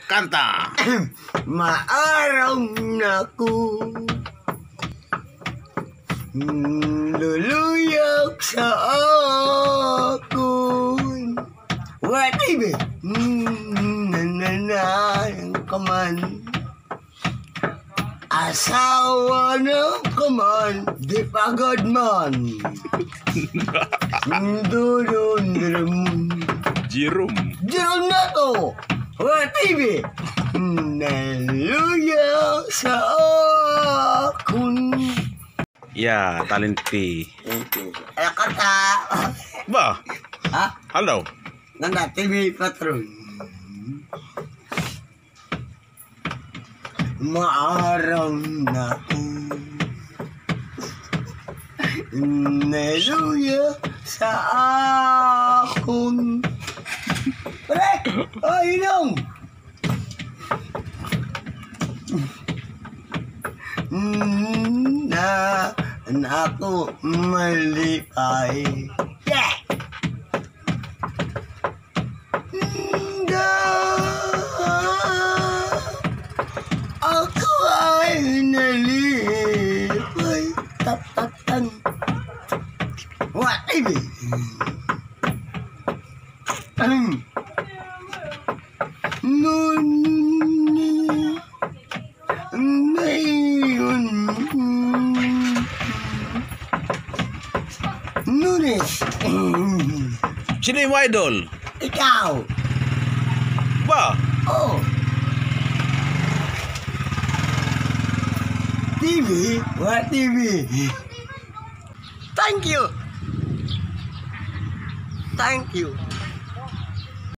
Kanta. Maaraw na ko luluyag sa akon. What baby? Nananayan ka man. Asawa na ka man, di pagod man. Dudun. Jerome. Jerome na to. What baby? Naluya sa akon. Ya, talent P. Kata. Ba? Ha? Halo. Nanda, TV Patron. Maaraw na ko naluya sa akon. Pre! Ay, inom! Na ako malipay. Yeah! Ako ay nalipay. Tapatan. What, baby? Sino yung idol? Ikaw. Ba? Oh. TV? What TV? Thank you. Thank you.